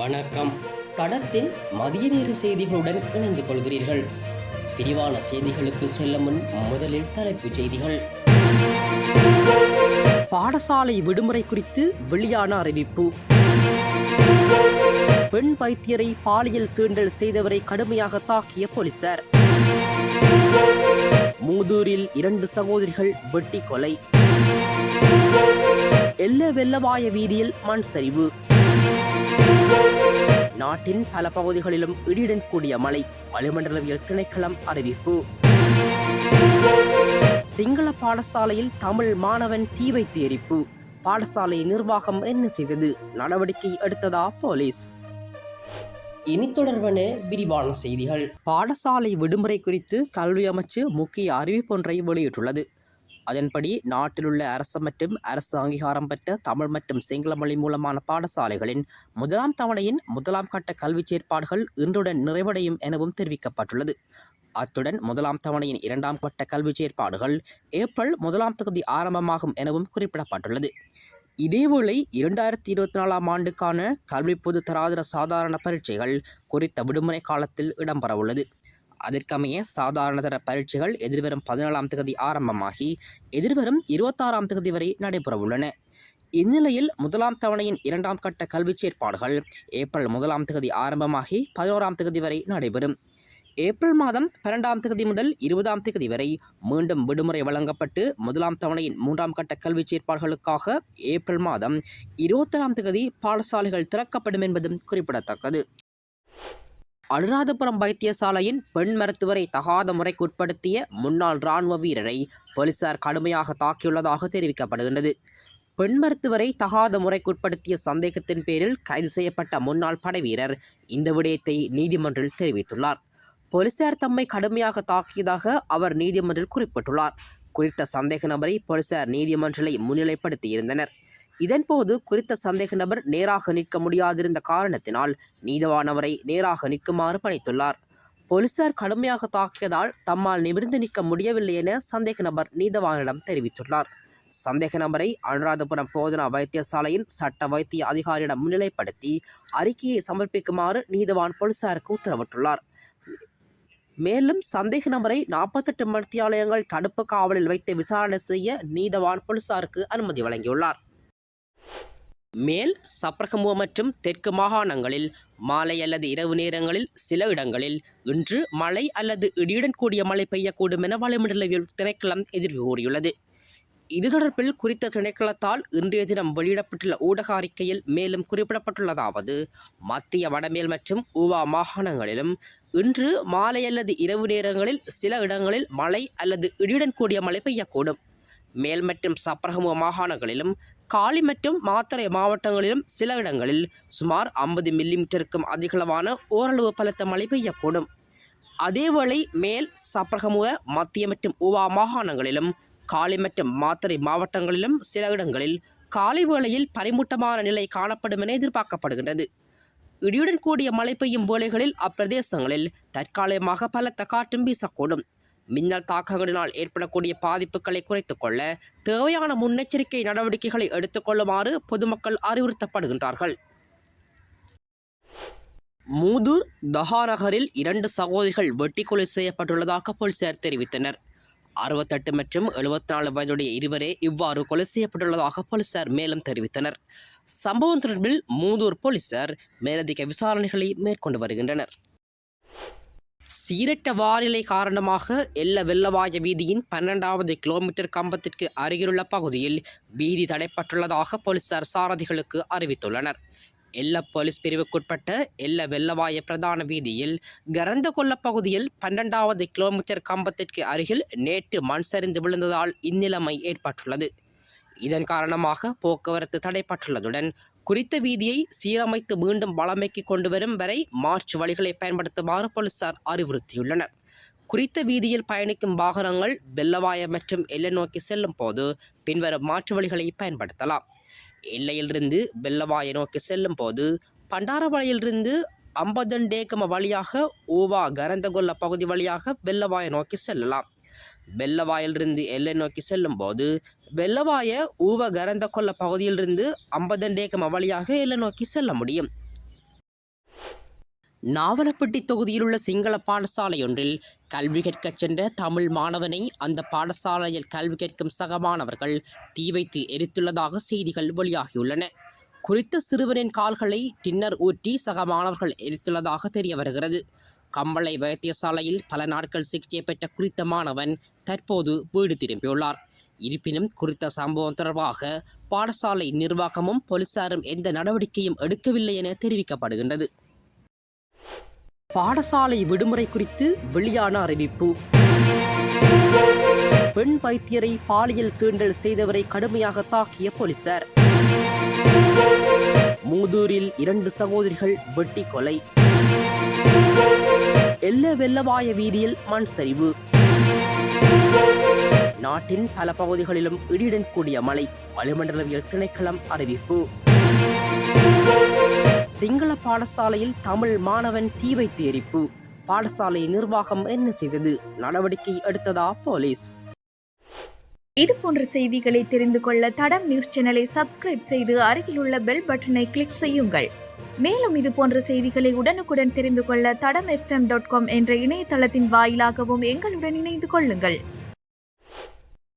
வணக்கம். தடத்தின் மதிய நேர செய்திகளுடன் இணைந்து கொள்கிறீர்கள். விரிவான செய்திகளுக்கு செல்லும் முன் முதலில் தலைப்புச் செய்திகள். பாடசாலை விடுமுறை குறித்து வெளியான அறிவிப்பு. பெண் வைத்தியரை பாலியல் சீண்டல் செய்தவரை கடுமையாக தாக்கிய போலீசார். மூதூரில் 2 சகோதரிகள் வெட்டி கொலை. எல்ல வெள்ளவாய வீதியில் மண் சரிவு. நாட்டின் பல பகுதிகளிலும் இடியுடன் கூடிய மழை. வளிமண்டலவியல் திணைக்களம் அறிவிப்பு. சிங்கள பாடசாலையில் தமிழ் மாணவன் தீ வைத்து எரிப்பு. பாடசாலை நிர்வாகம் என்ன செய்தது? நடவடிக்கை எடுத்ததா போலீஸ்? இனி தொடர்பான விரிவான செய்திகள். பாடசாலை விடுமுறை குறித்து கல்வி அமைச்சு முக்கிய அறிவிப்பொன்றை வெளியிட்டுள்ளது. அதன்படி நாட்டிலுள்ள அரசு மற்றும் அரசு அங்கீகாரம் பெற்ற தமிழ் மற்றும் சிங்கள மொழி மூலமான பாடசாலைகளின் 1ஆம் தவணையின் 1ஆம் கட்ட கல்வி செயற்பாடுகள் இன்றுடன் நிறைவடையும் எனவும் தெரிவிக்கப்பட்டுள்ளது. அத்துடன் 1ஆம் தவணையின் 2ஆம் கட்ட கல்வி செயற்பாடுகள் ஏப்ரல் 1ஆம் தேதி ஆரம்பமாகும் எனவும் குறிப்பிடப்பட்டுள்ளது. இதேவேளை 2024ஆம் ஆண்டுக்கான கல்வி பொது தராதர சாதாரண பரீட்சைகள் குறித்த விடுமுறை காலத்தில் இடம்பெறவுள்ளது. அதற்கமைய சாதாரண தர பரீட்சைகள் எதிர்வரும் 17ஆம் தேதி ஆரம்பமாகி எதிர்வரும் 26ஆம் தேதி வரை நடைபெறவுள்ளன. இந்நிலையில் 1ஆம் தவணையின் 2ஆம் கட்ட கல்வி செயற்பாடுகள் ஏப்ரல் 1ஆம் தேதி ஆரம்பமாகி 11ஆம் தேதி வரை நடைபெறும். ஏப்ரல் மாதம் 12ஆம் தேதி முதல் 20ஆம் தேதி வரை மீண்டும் விடுமுறை வழங்கப்பட்டு 1ஆம் தவணையின் 3ஆம் கட்ட கல்வி செயற்பாடுகளுக்காக ஏப்ரல் மாதம் 21ஆம் தேதி பாடசாலைகள் திறக்கப்படும் என்பதும் குறிப்பிடத்தக்கது. அனுராதபுரம் வைத்தியசாலையின் பெண் மருத்துவரை தகாத முறைக்கு உட்படுத்திய முன்னாள் இராணுவ வீரரை போலீசார் கடுமையாக தாக்கியுள்ளதாக தெரிவிக்கப்படுகின்றது. பெண் மருத்துவரை தகாத முறைக்கு உட்படுத்திய சந்தேகத்தின் பேரில் கைது செய்யப்பட்ட முன்னாள் படைவீரர் இந்த விடயத்தை நீதிமன்றில் தெரிவித்துள்ளார். போலீசார் தம்மை கடுமையாக தாக்கியதாக அவர் நீதிமன்றில் குறிப்பிட்டுள்ளார். குறித்த சந்தேக நபரை போலீசார் நீதிமன்றத்தை முன்னிலைப்படுத்தியிருந்தனர். இதன்போது குறித்த சந்தேக நபர் நேராக நிற்க முடியாதிருந்த காரணத்தினால் நீதவான் அவரை நேராக நிற்குமாறு பணித்துள்ளார். போலீசார் கடுமையாக தாக்கியதால் தம்மால் நிமிர்ந்து நிற்க முடியவில்லை என சந்தேக நபர் நீதவானிடம் தெரிவித்துள்ளார். சந்தேக நபரை அனுராதபுரம் போதனா வைத்தியசாலையின் சட்ட வைத்திய அதிகாரியிடம் முன்னிலைப்படுத்தி அறிக்கையை சமர்ப்பிக்குமாறு நீதவான் போலீசாருக்கு உத்தரவிட்டுள்ளார். மேலும் சந்தேக நபரை 48 மணித்தியாலயங்கள் தடுப்பு காவலில் வைத்து விசாரணை செய்ய நீதவான் போலீசாருக்கு அனுமதி வழங்கியுள்ளார். மேல் சப்ரகமுவ மற்றும் தெற்கு மாகாணங்களில் மாலை அல்லது இரவு நேரங்களில் சில இடங்களில் இன்று மழை அல்லது இடியுடன் கூடிய மழை பெய்யக்கூடும் என வளிமண்டலவியல் திணைக்களம் எதிர்வு கூறியுள்ளது. இது தொடர்பில் குறித்த திணைக்களத்தால் இன்றைய தினம் வெளியிடப்பட்டுள்ள ஊடக அறிக்கையில் மேலும் குறிப்பிடப்பட்டுள்ளதாவது: மத்திய வடமேல் மற்றும் ஊவா மாகாணங்களிலும் இன்று மாலை அல்லது இரவு நேரங்களில் சில இடங்களில் மழை அல்லது இடியுடன் கூடிய மழை பெய்யக்கூடும். மேல் மற்றும் சப்ரகமுவ மாகாணங்களிலும் காலி மற்றும் மாத்தறை மாவட்டங்களிலும் சில இடங்களில் சுமார் 50 மில்லிமீட்டருக்கும் அதிகளவான ஓரளவு பலத்த மழை பெய்யக்கூடும். அதேவேளை மேல் சப்ரகமுவ மத்திய மற்றும் ஊவா மாகாணங்களிலும் காலி மற்றும் மாத்தறை மாவட்டங்களிலும் சில இடங்களில் காலை வேளையில் பனிமூட்டமான நிலை காணப்படும் என எதிர்பார்க்கப்படுகின்றது. இடியுடன் கூடிய மழை பெய்யும் வேளைகளில் அப்பிரதேசங்களில் தற்காலிகமாக பலத்த காற்றும் வீசக்கூடும். மின்னல் தாக்கங்களினால் ஏற்படக்கூடிய பாதிப்புகளை குறைத்துக் கொள்ள தேவையான முன்னெச்சரிக்கை நடவடிக்கைகளை எடுத்துக்கொள்ளுமாறு பொதுமக்கள் அறிவுறுத்தப்படுகின்றார்கள். மூதூர் தஹா நகரில் 2 சகோதரிகள் வெட்டி கொலை செய்யப்பட்டுள்ளதாக போலீசார் தெரிவித்தனர். 68 மற்றும் 74 வயதுடைய இருவரே இவ்வாறு கொலை செய்யப்பட்டுள்ளதாக போலீசார் மேலும் தெரிவித்தனர். சம்பவம் தொடர்பில் மூதூர் போலீசார் மேலதிக விசாரணைகளை மேற்கொண்டு வருகின்றனர். சீரற்ற வானிலை காரணமாக எல்ல வெள்ளவாய வீதியின் 12வது கிலோமீட்டர் கம்பத்திற்கு அருகிலுள்ள பகுதியில் வீதி தடைப்பட்டுள்ளதாக போலீசார் சாரதிகளுக்கு அறிவித்துள்ளனர். எல்ல போலீஸ் பிரிவுக்குட்பட்ட எல்ல வெள்ளவாய பிரதான வீதியில் கரந்தகொல்ல பகுதியில் 12வது கிலோமீட்டர் கம்பத்திற்கு அருகில் நேற்று மண் சரிந்து விழுந்ததால் இந்நிலைமை ஏற்பட்டுள்ளது. இதன் காரணமாக போக்குவரத்து தடைப்பட்டுள்ளதுடன் குறித்த வீதியை சீரமைத்து மீண்டும் வளமைக்கு கொண்டு வரும் வரை மாற்று வழிகளை பயன்படுத்துமாறு போலீசார் அறிவுறுத்தியுள்ளனர். குறித்த வீதியில் பயணிக்கும் வாகனங்கள் வெள்ளவாய மற்றும் எல்லை நோக்கி செல்லும் போது பின்வரும் மாற்று வழிகளை பயன்படுத்தலாம். எல்லையிலிருந்து வெள்ளவாய நோக்கி செல்லும் போது பண்டாரவளையிலிருந்து அம்பதண்டேகம வழியாக ஊவா கரந்தகொல்ல பகுதி வழியாக வெள்ளவாய நோக்கி செல்லலாம். வெள்ளவாயிலிருந்து எல்லை நோக்கி செல்லும் போது வெள்ளவாய ஊவ கரந்தகொல்ல பகுதியிலிருந்து அம்பதண்டேகம வழியாக எல்லை நோக்கி செல்ல முடியும். நாவலப்பட்டி தொகுதியில் உள்ள சிங்கள பாடசாலையொன்றில் கல்வி கற்கச் சென்ற தமிழ் மாணவனை அந்த பாடசாலையில் கல்வி கற்கும் சக மாணவர்கள் தீ வைத்து எரித்துள்ளதாக செய்திகள் வெளியாகியுள்ளன. குறித்த சிறுவனின் கால்களை டின்னர் ஊற்றி சக மாணவர்கள் எரித்துள்ளதாக தெரிய வருகிறது. கம்பளை வைத்தியசாலையில் பல நாட்கள் சிகிச்சை பெற்ற குறித்த மாணவன் தற்போது வீடு திரும்பியுள்ளார். இருப்பினும் குறித்த சம்பவம் தொடர்பாக பாடசாலை நிர்வாகமும் போலீசாரும் எந்த நடவடிக்கையும் எடுக்கவில்லை என தெரிவிக்கப்படுகின்றது. பாடசாலை விடுமுறை குறித்து வெளியான அறிவிப்பு. பெண் வைத்தியரை பாலியல் சீண்டல் செய்தவரை கடுமையாக தாக்கிய போலீசார். மூதூரில் 2 சகோதரிகள் வெட்டி கொலை. வெள்ளவாய வீதியில் மண் சரிவு. நாட்டின் பல பகுதிகளிலும் இடியுடன் கூடிய மழை. வளிமண்டலவியல் திணைக்களம் அறிவிப்பு. சிங்கள பாடசாலையில் தமிழ் மாணவன் தீ வைத்து எரிப்பு. பாடசாலை நிர்வாகம் என்ன செய்தது? நடவடிக்கை எடுத்ததா போலீஸ்? இது போன்ற செய்திகளை தெரிந்து கொள்ள தடம் நியூஸ் சேனலை சப்ஸ்கிரைப் செய்து அருகில் உள்ள பெல் பட்டனை கிளிக் செய்யுங்கள். மேலும் இது போன்ற செய்திகளை உடனுக்குடன் தெரிந்து கொள்ள தடம் fm.com என்ற இணையதளத்தின் வாயிலாகவும் எங்களுடன் இணைந்து கொள்ளுங்கள்.